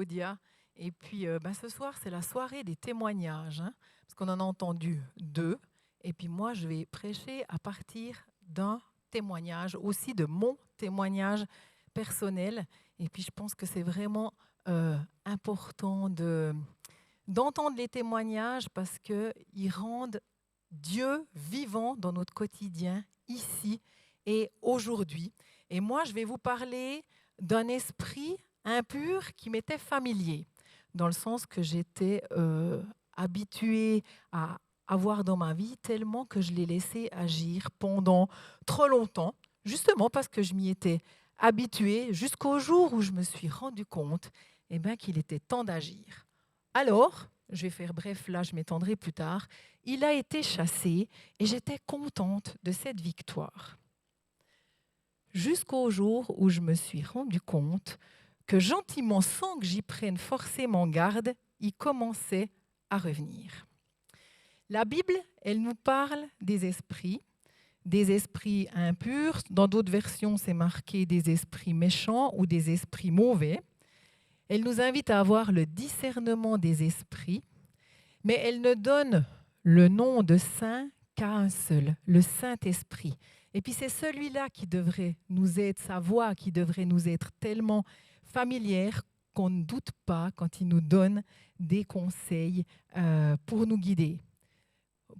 Claudia. Et puis, ce soir, c'est la soirée des témoignages, hein, parce qu'on en a entendu deux. Et puis moi, je vais prêcher à partir d'un témoignage, aussi de mon témoignage personnel. Et puis, je pense que c'est vraiment important d'entendre les témoignages parce qu'ils rendent Dieu vivant dans notre quotidien, ici et aujourd'hui. Et moi, je vais vous parler d'un esprit impur qui m'était familier, dans le sens que j'étais habituée à avoir dans ma vie tellement que je l'ai laissé agir pendant trop longtemps, justement parce que je m'y étais habituée jusqu'au jour où je me suis rendu compte qu'il était temps d'agir. Alors, je vais faire bref, là je m'étendrai plus tard, il a été chassé et j'étais contente de cette victoire. Jusqu'au jour où je me suis rendu compte que gentiment, sans que j'y prenne forcément garde, il commençait à revenir. La Bible, elle nous parle des esprits impurs. Dans d'autres versions, c'est marqué des esprits méchants ou des esprits mauvais. Elle nous invite à avoir le discernement des esprits, mais elle ne donne le nom de saint qu'à un seul, le Saint-Esprit. Et puis c'est celui-là qui devrait nous être, sa voix qui devrait nous être tellement familière qu'on ne doute pas quand il nous donne des conseils pour nous guider.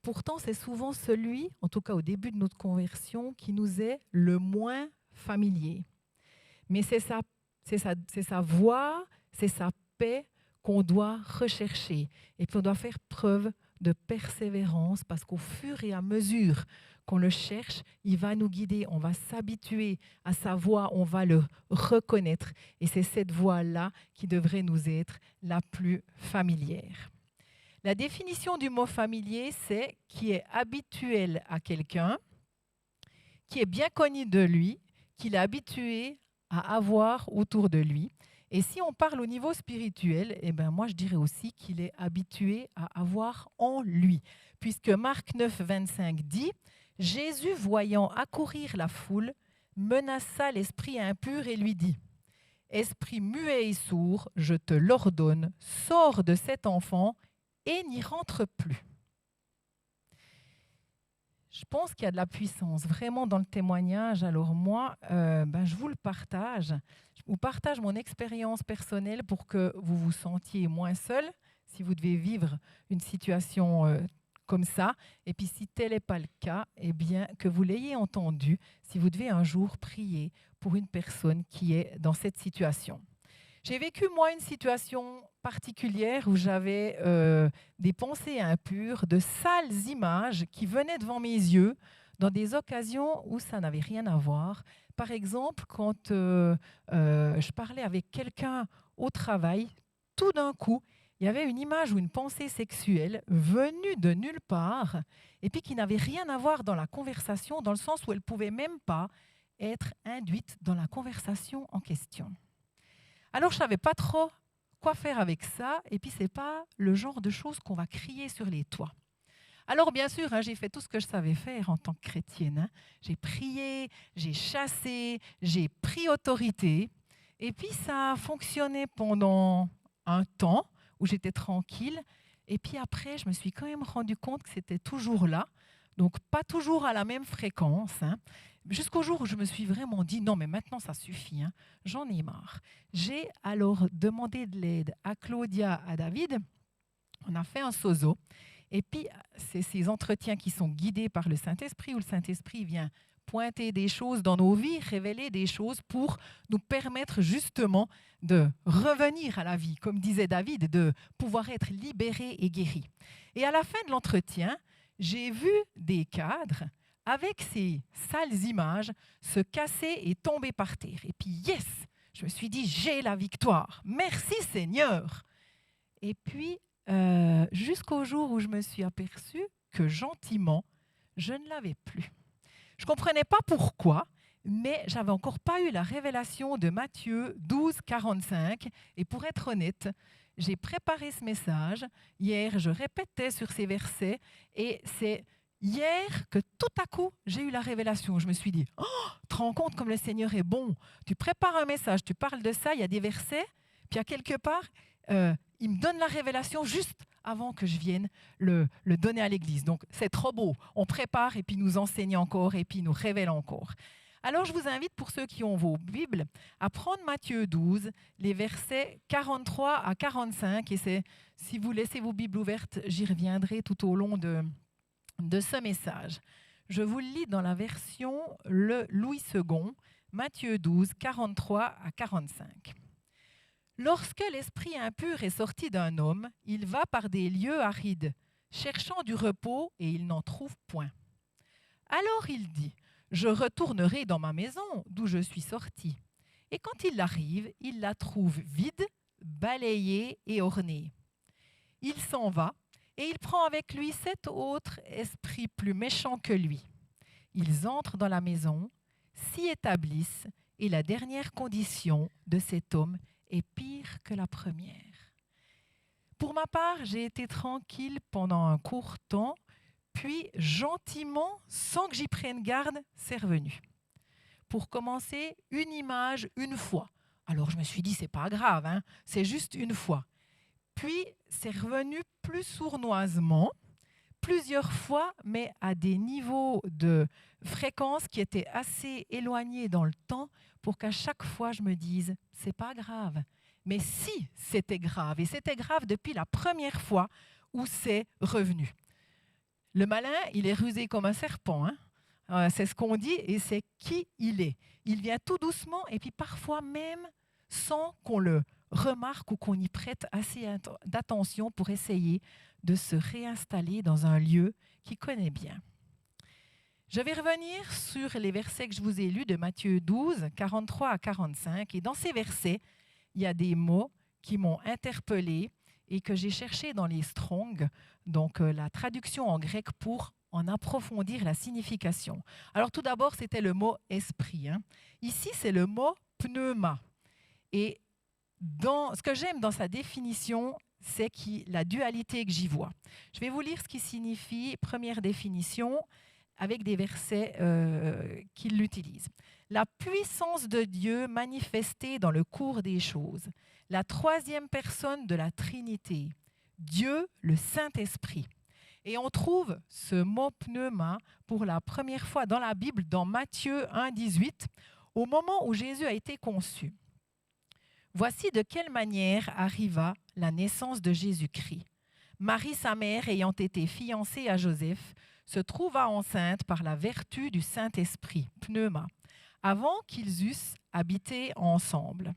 Pourtant, c'est souvent celui, en tout cas au début de notre conversion, qui nous est le moins familier. Mais c'est sa voix, c'est sa paix qu'on doit rechercher. Et puis on doit faire preuve de persévérance parce qu'au fur et à mesure qu'on le cherche, il va nous guider, on va s'habituer à sa voix, on va le reconnaître. Et c'est cette voix-là qui devrait nous être la plus familière. La définition du mot familier, c'est qui est habituel à quelqu'un, qui est bien connu de lui, qu'il est habitué à avoir autour de lui. Et si on parle au niveau spirituel, moi je dirais aussi qu'il est habitué à avoir en lui. Puisque Marc 9, 25 dit « Jésus, voyant accourir la foule, menaça l'esprit impur et lui dit « Esprit muet et sourd, je te l'ordonne, sors de cet enfant et n'y rentre plus. » Je pense qu'il y a de la puissance vraiment dans le témoignage. Alors moi, je vous le partage. Je vous partage mon expérience personnelle pour que vous vous sentiez moins seul si vous devez vivre une situation comme ça. Et puis si tel n'est pas le cas, que vous l'ayez entendu si vous devez un jour prier pour une personne qui est dans cette situation. J'ai vécu, moi, une situation particulière où j'avais des pensées impures, de sales images qui venaient devant mes yeux dans des occasions où ça n'avait rien à voir. Par exemple, quand je parlais avec quelqu'un au travail, tout d'un coup, il y avait une image ou une pensée sexuelle venue de nulle part et puis qui n'avait rien à voir dans la conversation, dans le sens où elle ne pouvait même pas être induite dans la conversation en question. Alors, je ne savais pas trop quoi faire avec ça, et puis ce n'est pas le genre de choses qu'on va crier sur les toits. Alors, bien sûr, j'ai fait tout ce que je savais faire en tant que chrétienne. J'ai prié, j'ai chassé, j'ai pris autorité, et puis ça a fonctionné pendant un temps où j'étais tranquille, et puis après, je me suis quand même rendu compte que c'était toujours là, donc pas toujours à la même fréquence, jusqu'au jour où je me suis vraiment dit, non, mais maintenant, ça suffit, j'en ai marre. J'ai alors demandé de l'aide à Claudia, à David. On a fait un sozo. Et puis, c'est ces entretiens qui sont guidés par le Saint-Esprit, où le Saint-Esprit vient pointer des choses dans nos vies, révéler des choses pour nous permettre justement de revenir à la vie, comme disait David, de pouvoir être libéré et guéri. Et à la fin de l'entretien, j'ai vu des cadres avec ces sales images, se casser et tomber par terre. Et puis, yes, je me suis dit, j'ai la victoire. Merci Seigneur. Et puis, jusqu'au jour où je me suis aperçue que gentiment, je ne l'avais plus. Je ne comprenais pas pourquoi, mais je n'avais encore pas eu la révélation de Matthieu 12, 45. Et pour être honnête, j'ai préparé ce message. Hier, je répétais sur ces versets et c'est hier que tout à coup, j'ai eu la révélation. Je me suis dit, oh, tu te rends compte comme le Seigneur est bon. Tu prépares un message, tu parles de ça, il y a des versets, Puis à quelque part, il me donne la révélation juste avant que je vienne le donner à l'Église. Donc c'est trop beau. On prépare et puis il nous enseigne encore et puis il nous révèle encore. Alors je vous invite, pour ceux qui ont vos Bibles, à prendre Matthieu 12, les versets 43 à 45. Et si vous laissez vos Bibles ouvertes, j'y reviendrai tout au long de ce message. Je vous le lis dans la version Louis II, Matthieu 12, 43 à 45. Lorsque l'esprit impur est sorti d'un homme, il va par des lieux arides, cherchant du repos, et il n'en trouve point. Alors il dit, je retournerai dans ma maison d'où je suis sorti. Et quand il arrive, il la trouve vide, balayée et ornée. Il s'en va et il prend avec lui 7 autres esprits plus méchants que lui. Ils entrent dans la maison, s'y établissent, et la dernière condition de cet homme est pire que la première. Pour ma part, j'ai été tranquille pendant un court temps, puis gentiment, sans que j'y prenne garde, c'est revenu. Pour commencer, une image, une fois. Alors je me suis dit, c'est pas grave, hein, c'est juste une fois. Puis c'est revenu plus sournoisement, plusieurs fois, mais à des niveaux de fréquence qui étaient assez éloignés dans le temps pour qu'à chaque fois je me dise, c'est pas grave. Mais si c'était grave, et c'était grave depuis la première fois où c'est revenu. Le malin, il est rusé comme un serpent, hein. C'est ce qu'on dit et c'est qui il est. Il vient tout doucement et puis parfois même sans qu'on le remarque ou qu'on y prête assez d'attention pour essayer de se réinstaller dans un lieu qu'il connaît bien. Je vais revenir sur les versets que je vous ai lus de Matthieu 12, 43 à 45. Et dans ces versets, il y a des mots qui m'ont interpellée et que j'ai cherché dans les Strong, donc la traduction en grec pour en approfondir la signification. Alors tout d'abord, c'était le mot « esprit ». Ici, c'est le mot « pneuma ». Et ce que j'aime dans sa définition, c'est la dualité que j'y vois. Je vais vous lire ce qui signifie, première définition, avec des versets qui l'utilisent. La puissance de Dieu manifestée dans le cours des choses. La troisième personne de la Trinité. Dieu, le Saint-Esprit. Et on trouve ce mot pneuma pour la première fois dans la Bible, dans Matthieu 1, 18, au moment où Jésus a été conçu. Voici de quelle manière arriva la naissance de Jésus-Christ. Marie, sa mère, ayant été fiancée à Joseph, se trouva enceinte par la vertu du Saint-Esprit, pneuma, avant qu'ils eussent habité ensemble.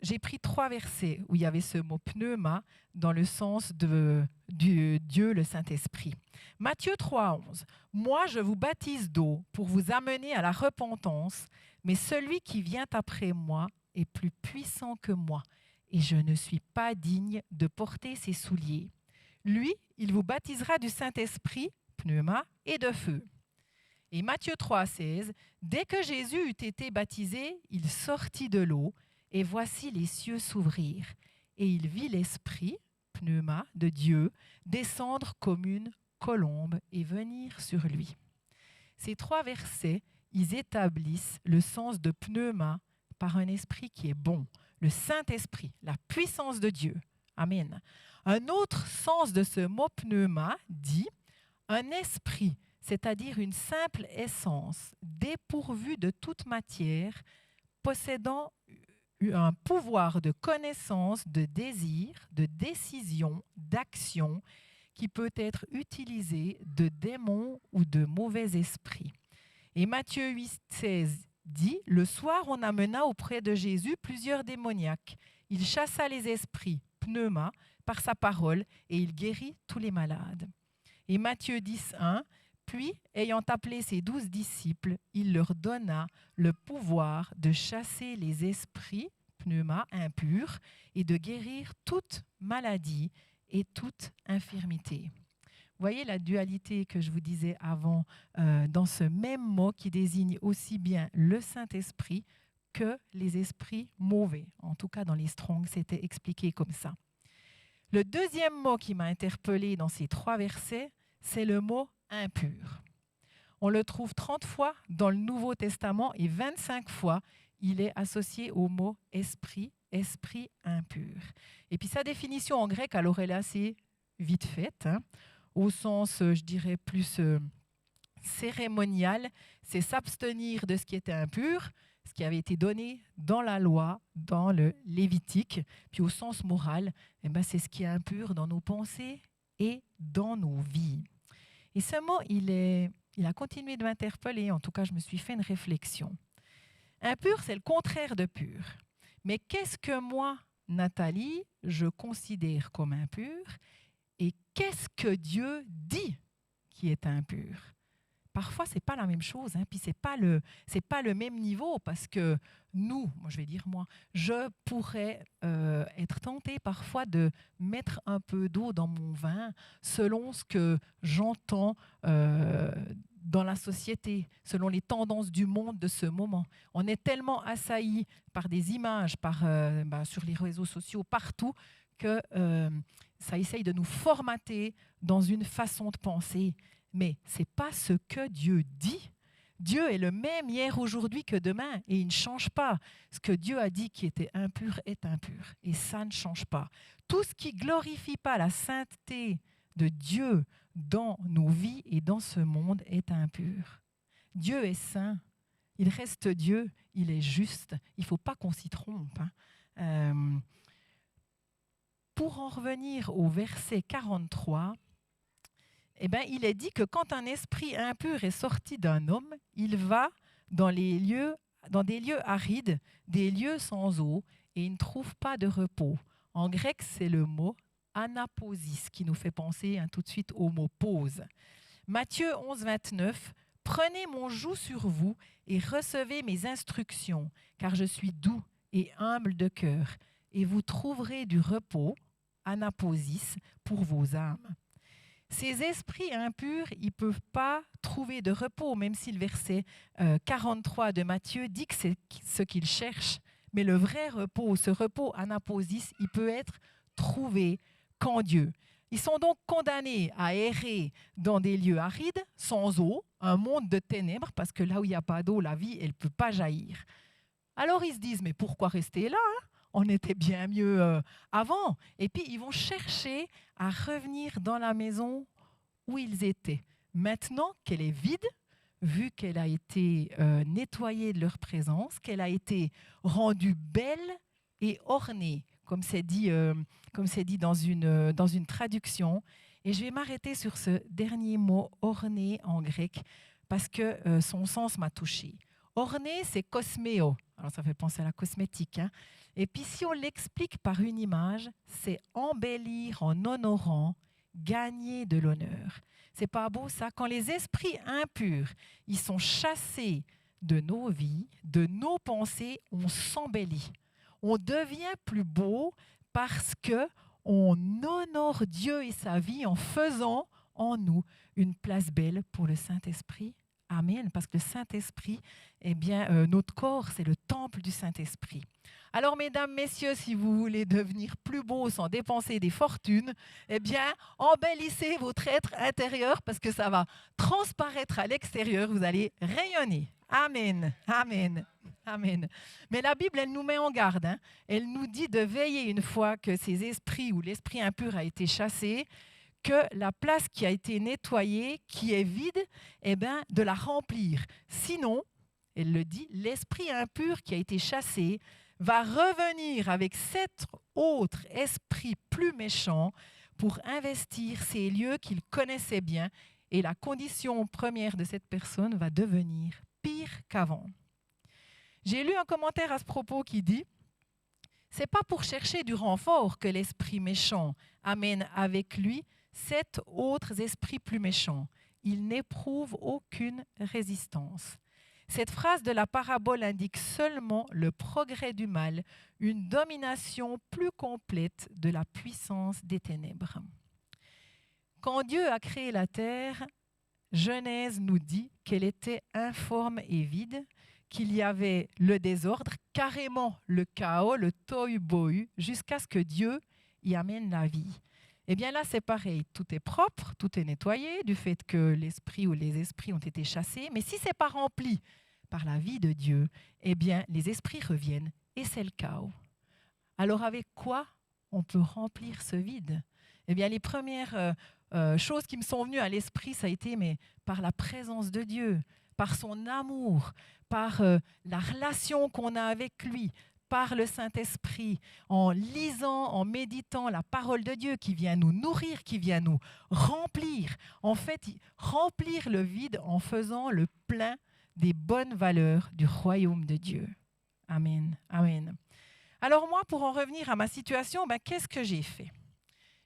J'ai pris 3 versets où il y avait ce mot pneuma dans le sens du Dieu, le Saint-Esprit. Matthieu 3, 11. Moi, je vous baptise d'eau pour vous amener à la repentance, mais celui qui vient après moi est plus puissant que moi, et je ne suis pas digne de porter ses souliers. Lui, il vous baptisera du Saint-Esprit, pneuma, et de feu. Et Matthieu 3, 16. Dès que Jésus eut été baptisé, il sortit de l'eau, et voici les cieux s'ouvrirent, et il vit l'Esprit, pneuma, de Dieu, descendre comme une colombe et venir sur lui. Ces 3 versets, ils établissent le sens de pneuma par un esprit qui est bon, le Saint-Esprit, la puissance de Dieu. Amen. Un autre sens de ce mot pneuma dit un esprit, c'est-à-dire une simple essence, dépourvue de toute matière, possédant un pouvoir de connaissance, de désir, de décision, d'action, qui peut être utilisé de démons ou de mauvais esprits. Et Matthieu 8, 16 dit, « Le soir, on amena auprès de Jésus plusieurs démoniaques. Il chassa les esprits, pneuma, par sa parole, et il guérit tous les malades. » Et Matthieu 10, 1, « Puis, ayant appelé ses 12 disciples, il leur donna le pouvoir de chasser les esprits, pneuma, impurs, et de guérir toute maladie et toute infirmité. » Vous voyez la dualité que je vous disais avant dans ce même mot qui désigne aussi bien le Saint-Esprit que les esprits mauvais. En tout cas, dans les Strong, c'était expliqué comme ça. Le deuxième mot qui m'a interpellé dans ces 3 versets, c'est le mot impur. On le trouve 30 fois dans le Nouveau Testament et 25 fois, il est associé au mot esprit, esprit impur. Et puis sa définition en grec, alors elle est assez vite faite, au sens, je dirais, plus cérémonial, c'est s'abstenir de ce qui était impur, ce qui avait été donné dans la loi, dans le Lévitique. Puis au sens moral, c'est ce qui est impur dans nos pensées et dans nos vies. Et ce mot, il a continué de m'interpeller. En tout cas, je me suis fait une réflexion. Impur, c'est le contraire de pur. Mais qu'est-ce que moi, Nathalie, je considère comme impur? Et qu'est-ce que Dieu dit qui est impur? Parfois, ce n'est pas la même chose, puis ce n'est pas le même niveau, parce que je pourrais être tentée parfois de mettre un peu d'eau dans mon vin selon ce que j'entends dans la société, selon les tendances du monde de ce moment. On est tellement assaillis par des images, sur les réseaux sociaux, partout, que ça essaye de nous formater dans une façon de penser. Mais ce n'est pas ce que Dieu dit. Dieu est le même hier, aujourd'hui que demain et il ne change pas. Ce que Dieu a dit qui était impur est impur et ça ne change pas. Tout ce qui ne glorifie pas la sainteté de Dieu dans nos vies et dans ce monde est impur. Dieu est saint, il reste Dieu, il est juste. Il ne faut pas qu'on s'y trompe. Pour en revenir au verset 43, il est dit que quand un esprit impur est sorti d'un homme, il va dans des lieux arides, des lieux sans eau, et il ne trouve pas de repos. En grec, c'est le mot anaposis qui nous fait penser tout de suite au mot pause. Matthieu 11, 29, « Prenez mon joug sur vous et recevez mes instructions, car je suis doux et humble de cœur, et vous trouverez du repos, anaposis, pour vos âmes. » Ces esprits impurs, ils ne peuvent pas trouver de repos, même si le verset 43 de Matthieu dit que c'est ce qu'ils cherchent. Mais le vrai repos, ce repos anaposis, il peut être trouvé qu'en Dieu. Ils sont donc condamnés à errer dans des lieux arides, sans eau, un monde de ténèbres, parce que là où il n'y a pas d'eau, la vie, elle ne peut pas jaillir. Alors ils se disent, mais pourquoi rester là ? On était bien mieux avant. Et puis, ils vont chercher à revenir dans la maison où ils étaient. Maintenant qu'elle est vide, vu qu'elle a été nettoyée de leur présence, qu'elle a été rendue belle et ornée, comme c'est dit dans une traduction. Et je vais m'arrêter sur ce dernier mot, orné en grec, parce que son sens m'a touchée. Orné, c'est cosméo. Alors, ça fait penser à la cosmétique. Et puis, si on l'explique par une image, c'est embellir en honorant, gagner de l'honneur. C'est pas beau ça? Quand les esprits impurs, ils sont chassés de nos vies, de nos pensées, on s'embellit. On devient plus beau parce qu'on honore Dieu et sa vie en faisant en nous une place belle pour le Saint-Esprit. Amen, parce que le Saint-Esprit, notre corps, c'est le temple du Saint-Esprit. Alors, mesdames, messieurs, si vous voulez devenir plus beau sans dépenser des fortunes, embellissez votre être intérieur parce que ça va transparaître à l'extérieur, vous allez rayonner. Amen, amen, amen. Mais la Bible, elle nous met en garde. Elle nous dit de veiller une fois que ces esprits ou l'esprit impur a été chassé, que la place qui a été nettoyée, qui est vide, de la remplir. Sinon, elle le dit, l'esprit impur qui a été chassé va revenir avec 7 autres esprits plus méchants pour investir ces lieux qu'il connaissait bien. Et la condition première de cette personne va devenir pire qu'avant. J'ai lu un commentaire à ce propos qui dit « C'est pas pour chercher du renfort que l'esprit méchant amène avec lui 7 autres esprits plus méchants. Il n'éprouve aucune résistance. » Cette phrase de la parabole indique seulement le progrès du mal, une domination plus complète de la puissance des ténèbres. Quand Dieu a créé la terre, Genèse nous dit qu'elle était informe et vide, qu'il y avait le désordre, carrément le chaos, le tohu-bohu, jusqu'à ce que Dieu y amène la vie. Eh bien là, c'est pareil, tout est propre, tout est nettoyé du fait que l'esprit ou les esprits ont été chassés. Mais si ce n'est pas rempli par la vie de Dieu, eh bien les esprits reviennent et c'est le chaos. Alors avec quoi on peut remplir ce vide? Eh bien, les premières choses qui me sont venues à l'esprit, ça a été mais par la présence de Dieu, par son amour, par la relation qu'on a avec lui, par le Saint-Esprit, en lisant, en méditant la parole de Dieu qui vient nous nourrir, qui vient nous remplir. En fait, remplir le vide en faisant le plein des bonnes valeurs du royaume de Dieu. Amen. Amen. Alors moi, pour en revenir à ma situation, qu'est-ce que j'ai fait?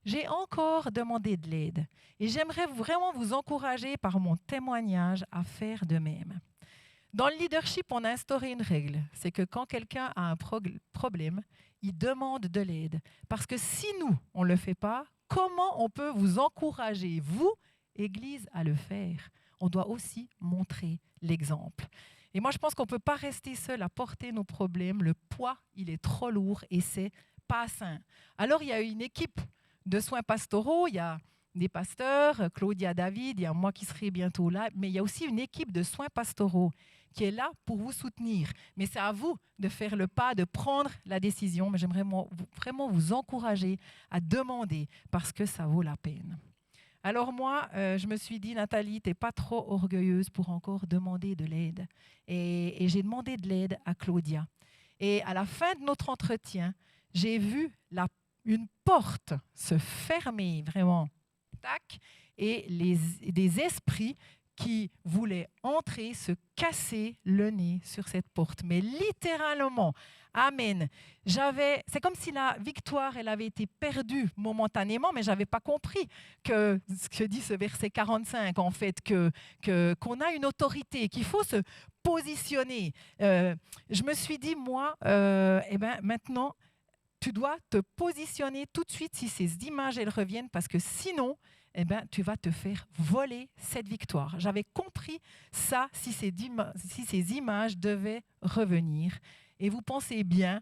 J'ai encore demandé de l'aide et j'aimerais vraiment vous encourager par mon témoignage à faire de même. Dans le leadership, on a instauré une règle, c'est que quand quelqu'un a un problème, il demande de l'aide. Parce que si nous, on ne le fait pas, comment on peut vous encourager, vous, Église, à le faire? On doit aussi montrer l'exemple. Et moi, je pense qu'on ne peut pas rester seul à porter nos problèmes. Le poids, il est trop lourd et c'est pas sain. Alors, il y a une équipe de soins pastoraux, il y a des pasteurs, Claudia, David, il y a moi qui serai bientôt là, mais il y a aussi une équipe de soins pastoraux qui est là pour vous soutenir. Mais c'est à vous de faire le pas, de prendre la décision. Mais j'aimerais vraiment vous encourager à demander parce que ça vaut la peine. Alors moi, je me suis dit, Nathalie, tu n'es pas trop orgueilleuse pour encore demander de l'aide. Et j'ai demandé de l'aide à Claudia. Et à la fin de notre entretien, j'ai vu une porte se fermer vraiment, tac, et des esprits qui voulaient entrer, se casser le nez sur cette porte. Mais littéralement, amen. C'est comme si la victoire, elle avait été perdue momentanément, mais je n'avais pas compris que ce que dit ce verset 45, en fait, qu'on a une autorité, qu'il faut se positionner. Je me suis dit, moi, maintenant, tu dois te positionner tout de suite si ces images, elles reviennent, parce que sinon, tu vas te faire voler cette victoire. J'avais compris ça si ces images devaient revenir. Et vous pensez bien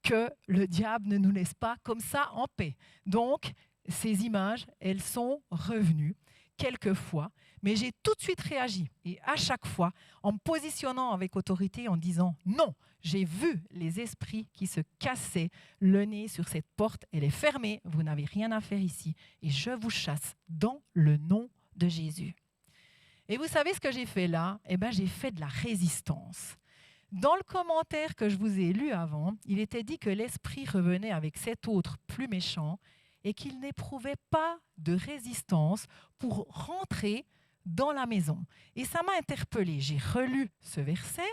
que le diable ne nous laisse pas comme ça en paix. Donc, ces images, elles sont revenues quelques fois, mais j'ai tout de suite réagi. Et à chaque fois, en me positionnant avec autorité, en disant non, j'ai vu les esprits qui se cassaient le nez sur cette porte. Elle est fermée, vous n'avez rien à faire ici. Et je vous chasse dans le nom de Jésus. Et vous savez ce que j'ai fait là? J'ai fait de la résistance. Dans le commentaire que je vous ai lu avant, il était dit que l'esprit revenait avec cet autre plus méchant et qu'il n'éprouvait pas de résistance pour rentrer dans la maison. Et ça m'a interpellée. J'ai relu ce verset.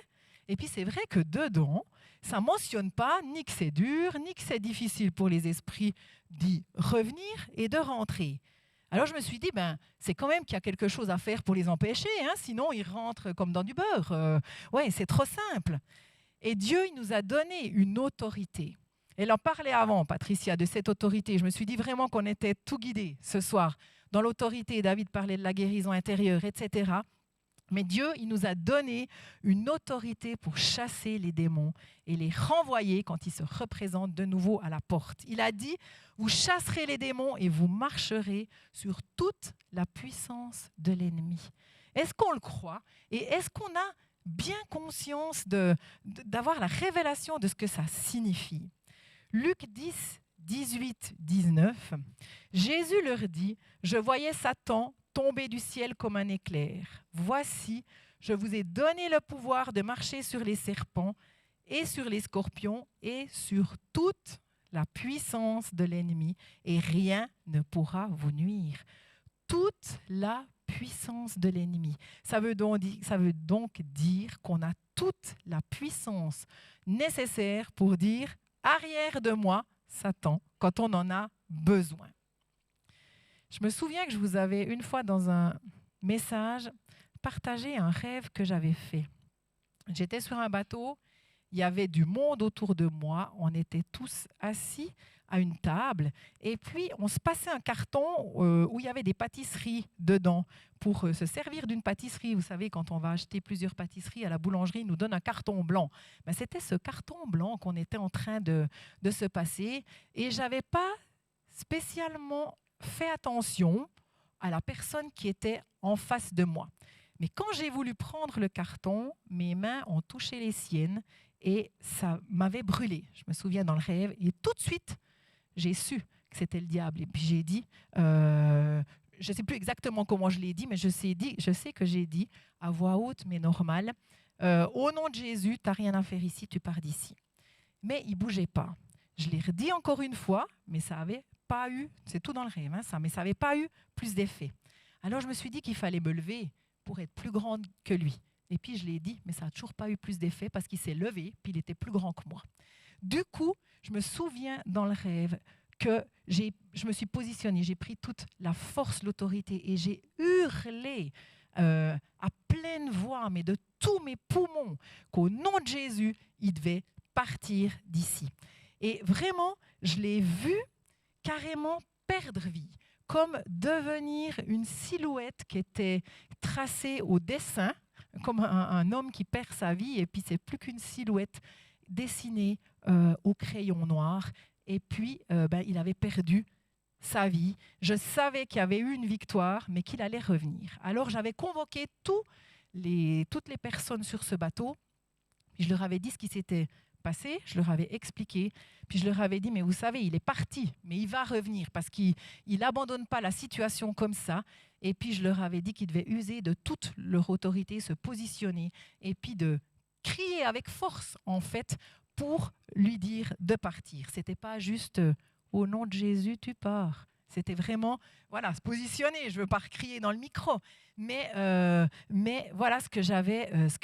Et puis c'est vrai que dedans, ça ne mentionne pas ni que c'est dur, ni que c'est difficile pour les esprits d'y revenir et de rentrer. Alors je me suis dit, c'est quand même qu'il y a quelque chose à faire pour les empêcher, sinon ils rentrent comme dans du beurre. Ouais, c'est trop simple. Et Dieu, il nous a donné une autorité. Elle en parlait avant, Patricia, de cette autorité. Je me suis dit vraiment qu'on était tout guidés ce soir dans l'autorité. David parlait de la guérison intérieure, etc. Mais Dieu, il nous a donné une autorité pour chasser les démons et les renvoyer quand ils se représentent de nouveau à la porte. Il a dit, vous chasserez les démons et vous marcherez sur toute la puissance de l'ennemi. Est-ce qu'on le croit? Et est-ce qu'on a bien conscience d'avoir la révélation de ce que ça signifie? Luc 10, 18, 19, Jésus leur dit, je voyais Satan tomber du ciel comme un éclair. Voici, je vous ai donné le pouvoir de marcher sur les serpents et sur les scorpions et sur toute la puissance de l'ennemi et rien ne pourra vous nuire. Toute la puissance de l'ennemi. Ça veut donc dire qu'on a toute la puissance nécessaire pour dire arrière de moi, Satan, quand on en a besoin. Je me souviens que je vous avais une fois dans un message partagé un rêve que j'avais fait. J'étais sur un bateau, il y avait du monde autour de moi, on était tous assis à une table et puis on se passait un carton où il y avait des pâtisseries dedans pour se servir d'une pâtisserie. Vous savez, quand on va acheter plusieurs pâtisseries à la boulangerie, ils nous donnent un carton blanc. C'était ce carton blanc qu'on était en train de se passer et je n'avais pas spécialement fait attention à la personne qui était en face de moi. Mais quand j'ai voulu prendre le carton, mes mains ont touché les siennes et ça m'avait brûlé. Je me souviens dans le rêve et tout de suite, j'ai su que c'était le diable. Et puis j'ai dit, je ne sais plus exactement comment je l'ai dit, mais je sais que j'ai dit à voix haute mais normale, au nom de Jésus, tu n'as rien à faire ici, tu pars d'ici. Mais il ne bougeait pas. Je l'ai redit encore une fois, mais ça n'avait pas eu, c'est tout dans le rêve, ça, mais ça n'avait pas eu plus d'effet. Alors je me suis dit qu'il fallait me lever pour être plus grande que lui. Et puis je l'ai dit, mais ça n'a toujours pas eu plus d'effet parce qu'il s'est levé, puis il était plus grand que moi. Du coup, je me souviens dans le rêve que je me suis positionnée, j'ai pris toute la force, l'autorité et j'ai hurlé à pleine voix, mais de tous mes poumons, qu'au nom de Jésus, il devait partir d'ici. Et vraiment, je l'ai vu carrément perdre vie, comme devenir une silhouette qui était tracée au dessin, comme un homme qui perd sa vie, et puis c'est plus qu'une silhouette dessinée au crayon noir. Et puis, il avait perdu sa vie. Je savais qu'il y avait eu une victoire, mais qu'il allait revenir. Alors, j'avais convoqué toutes les personnes sur ce bateau. Je leur avais dit ce qui s'était passé, je leur avais expliqué, puis je leur avais dit, mais vous savez, il est parti, mais il va revenir parce qu'il n'abandonne pas la situation comme ça. Et puis je leur avais dit qu'ils devaient user de toute leur autorité, se positionner, et puis de crier avec force, en fait, pour lui dire de partir. Ce n'était pas juste « au nom de Jésus, tu pars ». C'était vraiment, voilà, se positionner. Je ne veux pas crier dans le micro, mais voilà ce que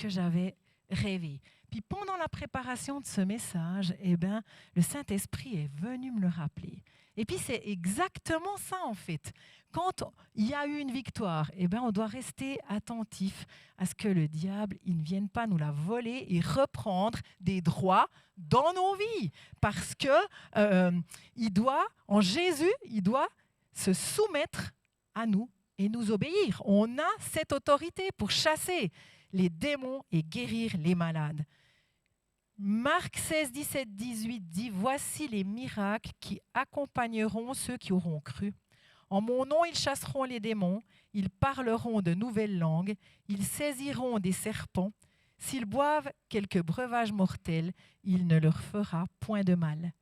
j'avais rêvé. Puis pendant la préparation de ce message, le Saint-Esprit est venu me le rappeler. Et puis c'est exactement ça en fait. Quand il y a eu une victoire, on doit rester attentif à ce que le diable il ne vienne pas nous la voler et reprendre des droits dans nos vies. Parce que en Jésus, il doit se soumettre à nous et nous obéir. On a cette autorité pour chasser les démons et guérir les malades. Marc 16, 17, 18 dit « Voici les miracles qui accompagneront ceux qui auront cru. En mon nom, ils chasseront les démons, ils parleront de nouvelles langues, ils saisiront des serpents. S'ils boivent quelques breuvages mortels, il ne leur fera point de mal.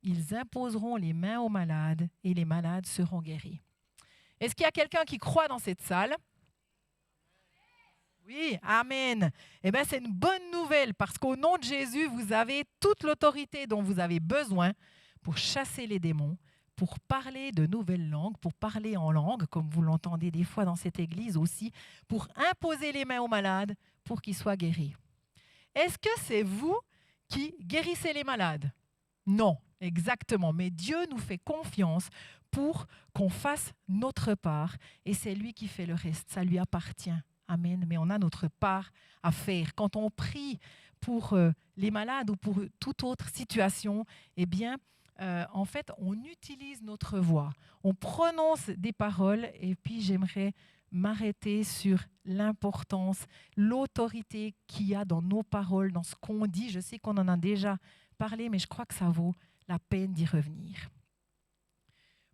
Ils imposeront les mains aux malades et les malades seront guéris. » Est-ce qu'il y a quelqu'un qui croit dans cette salle ? Oui, amen. C'est une bonne nouvelle parce qu'au nom de Jésus, vous avez toute l'autorité dont vous avez besoin pour chasser les démons, pour parler de nouvelles langues, pour parler en langue, comme vous l'entendez des fois dans cette église aussi, pour imposer les mains aux malades pour qu'ils soient guéris. Est-ce que c'est vous qui guérissez les malades ? Non, exactement. Mais Dieu nous fait confiance pour qu'on fasse notre part et c'est lui qui fait le reste. Ça lui appartient. Amen. Mais on a notre part à faire. Quand on prie pour les malades ou pour toute autre situation, en fait, on utilise notre voix. On prononce des paroles et puis j'aimerais m'arrêter sur l'importance, l'autorité qu'il y a dans nos paroles, dans ce qu'on dit. Je sais qu'on en a déjà parlé, mais je crois que ça vaut la peine d'y revenir.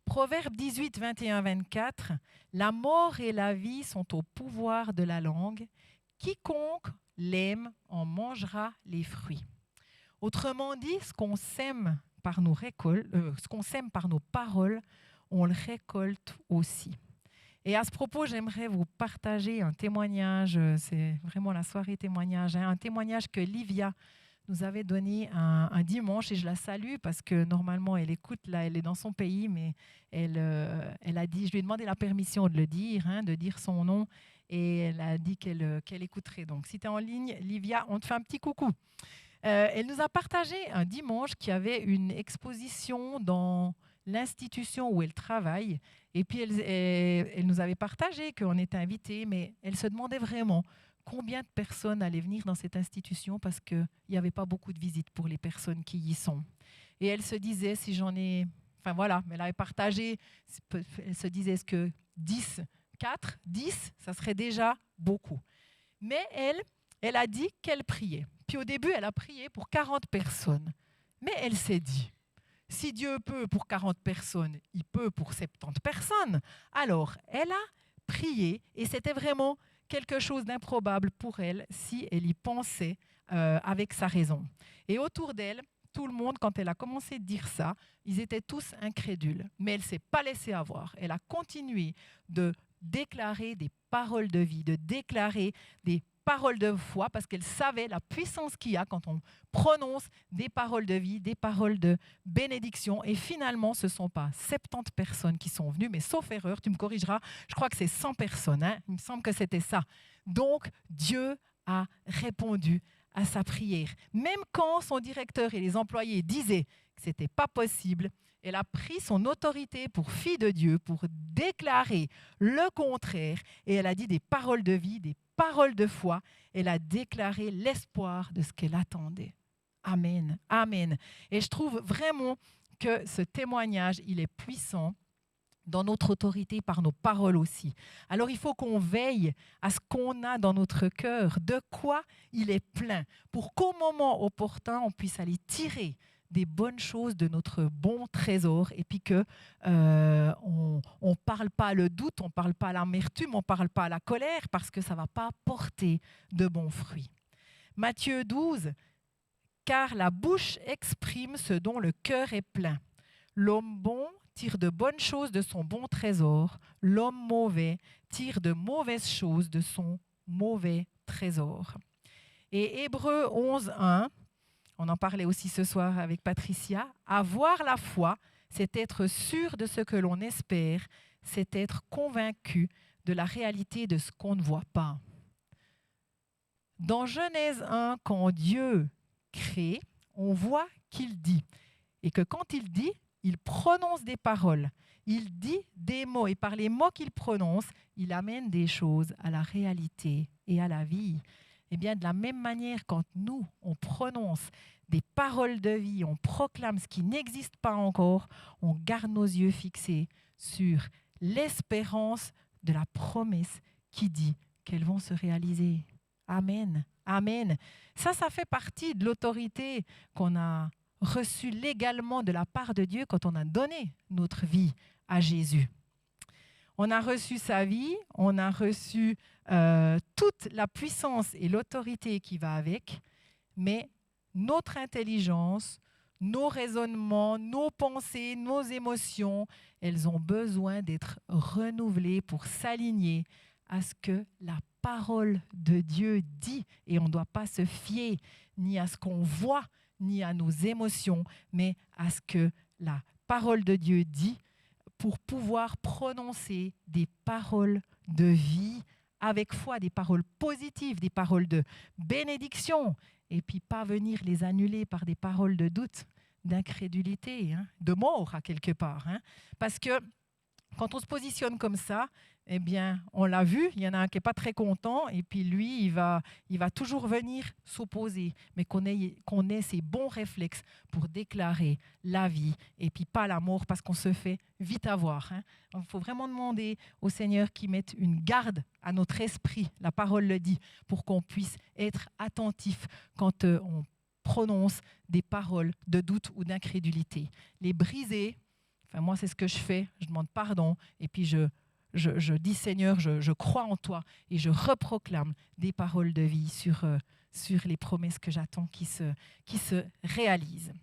Proverbe 18, 21, 24, « La mort et la vie sont au pouvoir de la langue. Quiconque l'aime en mangera les fruits. » Autrement dit, ce qu'on sème par nos paroles, on le récolte aussi. Et à ce propos, j'aimerais vous partager un témoignage, c'est vraiment la soirée témoignage, un témoignage que Livia nous avait donné un dimanche et je la salue parce que normalement elle écoute, là elle est dans son pays, mais elle a dit, je lui ai demandé la permission de le dire, de dire son nom et elle a dit qu'elle écouterait. Donc si tu es en ligne, Livia, on te fait un petit coucou. Elle nous a partagé un dimanche qu'il y avait une exposition dans l'institution où elle travaille et puis elle nous avait partagé qu'on était invités, mais elle se demandait vraiment combien de personnes allaient venir dans cette institution parce qu'il n'y avait pas beaucoup de visites pour les personnes qui y sont. Et elle se disait, si j'en ai... Enfin voilà, mais elle avait partagé, elle se disait, est-ce que 10, ça serait déjà beaucoup. Mais elle a dit qu'elle priait. Puis au début, elle a prié pour 40 personnes. Mais elle s'est dit, si Dieu peut pour 40 personnes, il peut pour 70 personnes. Alors, elle a prié et c'était vraiment quelque chose d'improbable pour elle si elle y pensait avec sa raison. Et autour d'elle, tout le monde, quand elle a commencé de dire ça, ils étaient tous incrédules. Mais elle ne s'est pas laissée avoir. Elle a continué de déclarer des paroles de vie, de déclarer des paroles de foi, parce qu'elle savait la puissance qu'il y a quand on prononce des paroles de vie, des paroles de bénédiction. Et finalement, ce ne sont pas 70 personnes qui sont venues, mais sauf erreur, tu me corrigeras, je crois que c'est 100 personnes. Hein, il me semble que c'était ça. Donc, Dieu a répondu à sa prière. Même quand son directeur et les employés disaient que ce n'était pas possible, elle a pris son autorité pour fille de Dieu, pour déclarer le contraire, et elle a dit des paroles de vie, des paroles de foi. Elle a déclaré l'espoir de ce qu'elle attendait. Amen, amen. Et je trouve vraiment que ce témoignage, il est puissant dans notre autorité par nos paroles aussi. Alors il faut qu'on veille à ce qu'on a dans notre cœur, de quoi il est plein, pour qu'au moment opportun, on puisse aller tirer des bonnes choses de notre bon trésor, et puis que on parle pas le doute, on parle pas l'amertume, on parle pas la colère, parce que ça va pas porter de bons fruits. Matthieu 12, car la bouche exprime ce dont le cœur est plein. L'homme bon tire de bonnes choses de son bon trésor, l'homme mauvais tire de mauvaises choses de son mauvais trésor. Et Hébreux 11, 1, on en parlait aussi ce soir avec Patricia, avoir la foi, c'est être sûr de ce que l'on espère, c'est être convaincu de la réalité de ce qu'on ne voit pas. Dans Genèse 1, quand Dieu crée, on voit qu'il dit, et que quand il dit, il prononce des paroles, il dit des mots, et par les mots qu'il prononce, il amène des choses à la réalité et à la vie. Eh bien, de la même manière, quand nous, on prononce des paroles de vie, on proclame ce qui n'existe pas encore, on garde nos yeux fixés sur l'espérance de la promesse qui dit qu'elles vont se réaliser. Amen, amen. Ça fait partie de l'autorité qu'on a reçue légalement de la part de Dieu quand on a donné notre vie à Jésus. On a reçu sa vie, on a reçu toute la puissance et l'autorité qui va avec, mais notre intelligence, nos raisonnements, nos pensées, nos émotions, elles ont besoin d'être renouvelées pour s'aligner à ce que la parole de Dieu dit. Et on ne doit pas se fier ni à ce qu'on voit, ni à nos émotions, mais à ce que la parole de Dieu dit, pour pouvoir prononcer des paroles de vie avec foi, des paroles positives, des paroles de bénédiction, et puis pas venir les annuler par des paroles de doute, d'incrédulité, de mort à quelque part. Parce que quand on se positionne comme ça, eh bien, on l'a vu, il y en a un qui n'est pas très content, et puis lui, il va toujours venir s'opposer, mais qu'on ait ces bons réflexes pour déclarer la vie, et puis pas la mort, parce qu'on se fait vite avoir. Il faut vraiment demander au Seigneur qu'il mette une garde à notre esprit, la parole le dit, pour qu'on puisse être attentif quand on prononce des paroles de doute ou d'incrédulité. Les briser, moi c'est ce que je fais, je demande pardon, et puis je dis Seigneur, je crois en toi, et je reproclame des paroles de vie sur les promesses que j'attends qui se réalisent.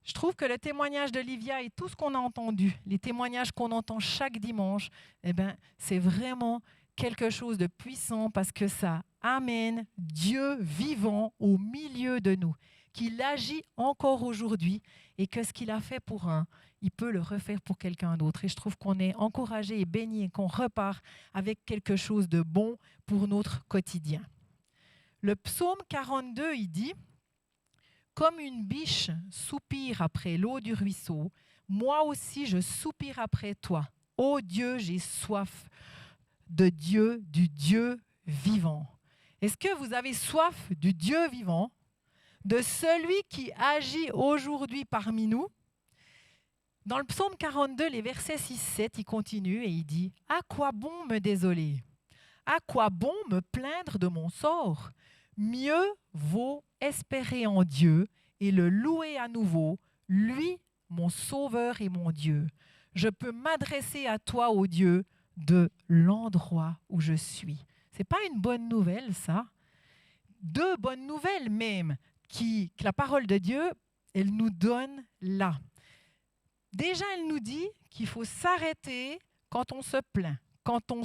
Je trouve que le témoignage de Livia et tout ce qu'on a entendu, les témoignages qu'on entend chaque dimanche, c'est vraiment quelque chose de puissant, parce que ça amène Dieu vivant au milieu de nous, qu'il agit encore aujourd'hui, et que ce qu'il a fait pour un, il peut le refaire pour quelqu'un d'autre. Et je trouve qu'on est encouragé et béni, qu'on repart avec quelque chose de bon pour notre quotidien. Le psaume 42, il dit « Comme une biche soupire après l'eau du ruisseau, moi aussi je soupire après toi. Ô Dieu, j'ai soif de Dieu, du Dieu vivant. » Est-ce que vous avez soif du Dieu vivant, de celui qui agit aujourd'hui parmi nous? Dans le psaume 42, les versets 6-7, il continue et il dit « À quoi bon me désoler? À quoi bon me plaindre de mon sort? Mieux vaut espérer en Dieu et le louer à nouveau, lui, mon Sauveur et mon Dieu. Je peux m'adresser à toi, ô Dieu, de l'endroit où je suis. » C'est pas une bonne nouvelle, ça? deux bonnes nouvelles même que la parole de Dieu, elle nous donne là. Déjà, elle nous dit qu'il faut s'arrêter quand on se plaint, quand on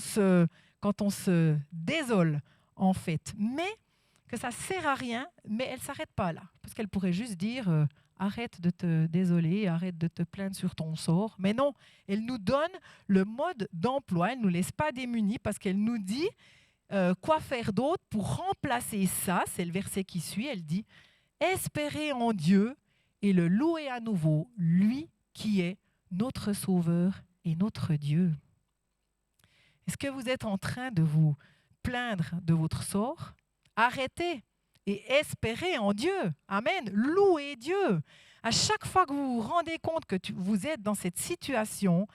se désole, en fait. Mais que ça ne sert à rien, mais elle ne s'arrête pas là. Parce qu'elle pourrait juste dire arrête de te désoler, arrête de te plaindre sur ton sort. Mais non, elle nous donne le mode d'emploi, elle ne nous laisse pas démunis parce qu'elle nous dit quoi faire d'autre pour remplacer ça. C'est le verset qui suit, elle dit espérer en Dieu et le louer à nouveau, lui qui est notre Sauveur et notre Dieu. Est-ce que vous êtes en train de vous plaindre de votre sort? Arrêtez et espérez en Dieu. Amen. Louez Dieu. À chaque fois que vous vous rendez compte que vous êtes dans cette situation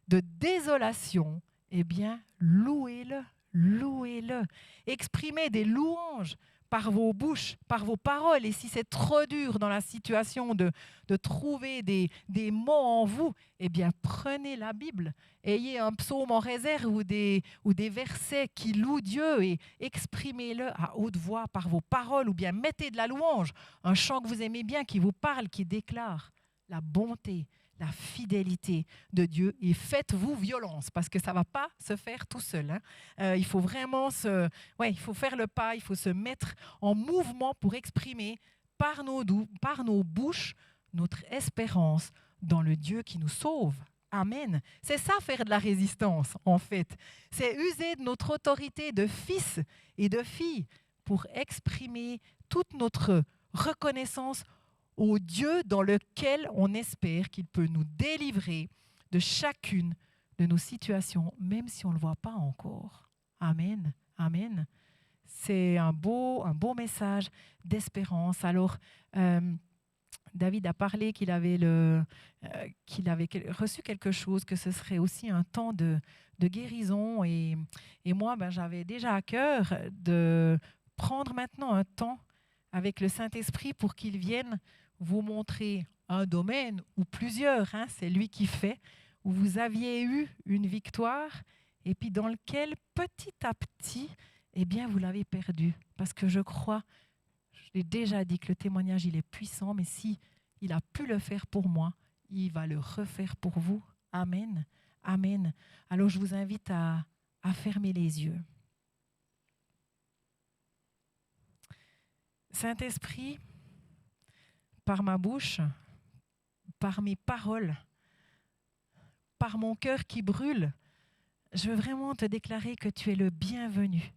de désolation, eh bien, louez-le, louez-le. Exprimez des louanges par vos bouches, par vos paroles. Et si c'est trop dur dans la situation de trouver des mots en vous, eh bien, prenez la Bible. Ayez un psaume en réserve ou des versets qui louent Dieu et exprimez-le à haute voix par vos paroles ou bien mettez de la louange, un chant que vous aimez bien qui vous parle, qui déclare la bonté, la fidélité de Dieu et faites-vous violence parce que ça ne va pas se faire tout seul. Hein. Il faut vraiment il faut faire le pas, il faut se mettre en mouvement pour exprimer par nos bouches notre espérance dans le Dieu qui nous sauve. Amen. C'est ça faire de la résistance en fait. C'est user de notre autorité de fils et de filles pour exprimer toute notre reconnaissance au Dieu dans lequel on espère qu'il peut nous délivrer de chacune de nos situations, même si on ne le voit pas encore. Amen. Amen. C'est un beau message d'espérance. Alors, David a parlé qu'il avait reçu quelque chose, que ce serait aussi un temps de guérison. Et moi, j'avais déjà à cœur de prendre maintenant un temps avec le Saint-Esprit pour qu'il vienne vous montrer un domaine ou plusieurs, hein, c'est lui qui fait, où vous aviez eu une victoire et puis dans lequel petit à petit, eh bien, vous l'avez perdu. Parce que je crois, je l'ai déjà dit que le témoignage, il est puissant, mais si il a pu le faire pour moi, il va le refaire pour vous. Amen. Amen. Alors je vous invite à fermer les yeux. Saint-Esprit, par ma bouche, par mes paroles, par mon cœur qui brûle, je veux vraiment te déclarer que tu es le bienvenu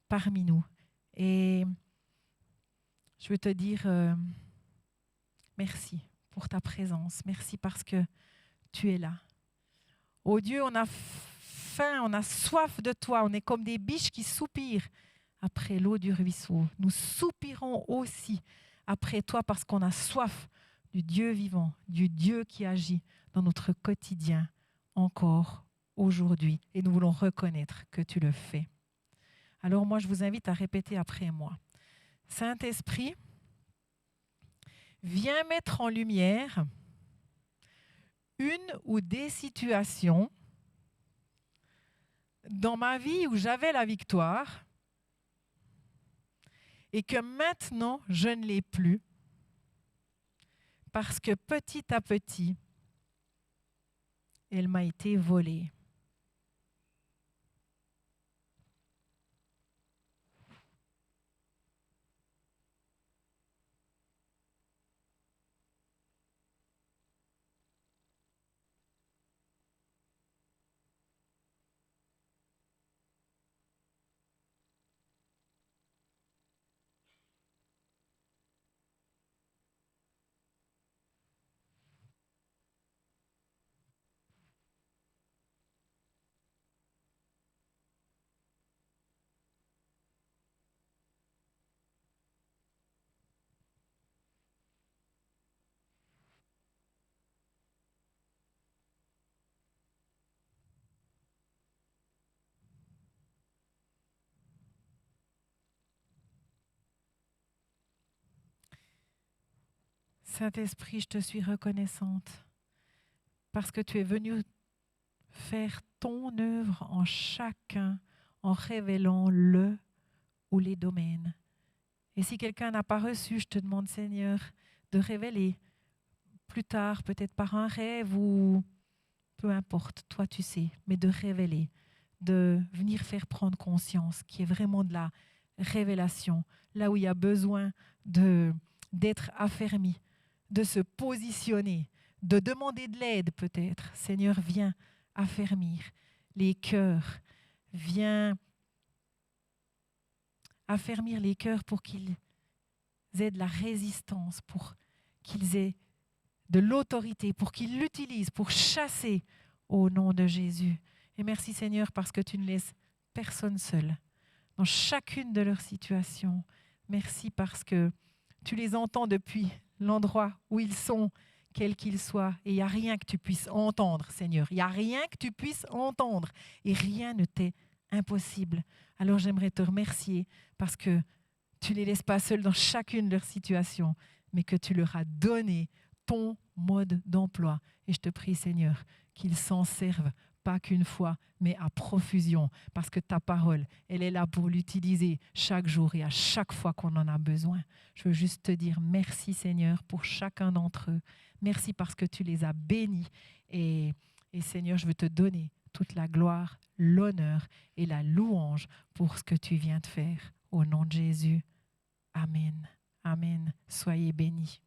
parmi nous. Et je veux te dire merci pour ta présence. Merci parce que tu es là. Oh Dieu, on a faim, on a soif de toi. On est comme des biches qui soupirent après l'eau du ruisseau. Nous soupirons aussi après toi parce qu'on a soif du Dieu vivant, du Dieu qui agit dans notre quotidien encore aujourd'hui. Et nous voulons reconnaître que tu le fais. Alors moi, je vous invite à répéter après moi. Saint-Esprit, viens mettre en lumière une ou des situations dans ma vie où j'avais la victoire et que maintenant, je ne l'ai plus. Parce que petit à petit, elle m'a été volée. Saint-Esprit, je te suis reconnaissante parce que tu es venu faire ton œuvre en chacun en révélant le ou les domaines Et si quelqu'un n'a pas reçu, je te demande, Seigneur, de révéler plus tard, peut-être par un rêve ou peu importe, toi tu sais, mais de révéler, de venir faire prendre conscience, qui est vraiment de la révélation, là où il y a besoin d'être affermi, de se positionner, de demander de l'aide peut-être. Seigneur, viens affermir les cœurs, viens affermir les cœurs pour qu'ils aient de la résistance, pour qu'ils aient de l'autorité, pour qu'ils l'utilisent, pour chasser au nom de Jésus. Et merci Seigneur parce que tu ne laisses personne seul dans chacune de leurs situations. Merci parce que tu les entends depuis l'endroit où ils sont, quels qu'ils soient. Et il n'y a rien que tu puisses entendre, Seigneur. Il n'y a rien que tu puisses entendre. Et rien ne t'est impossible. Alors j'aimerais te remercier parce que tu ne les laisses pas seuls dans chacune de leurs situations, mais que tu leur as donné ton mode d'emploi. Et je te prie, Seigneur, qu'ils s'en servent, pas qu'une fois, mais à profusion, parce que ta parole, elle est là pour l'utiliser chaque jour et à chaque fois qu'on en a besoin. Je veux juste te dire merci, Seigneur, pour chacun d'entre eux. Merci parce que tu les as bénis. Et Seigneur, je veux te donner toute la gloire, l'honneur et la louange pour ce que tu viens de faire. Au nom de Jésus. Amen. Amen. Soyez bénis.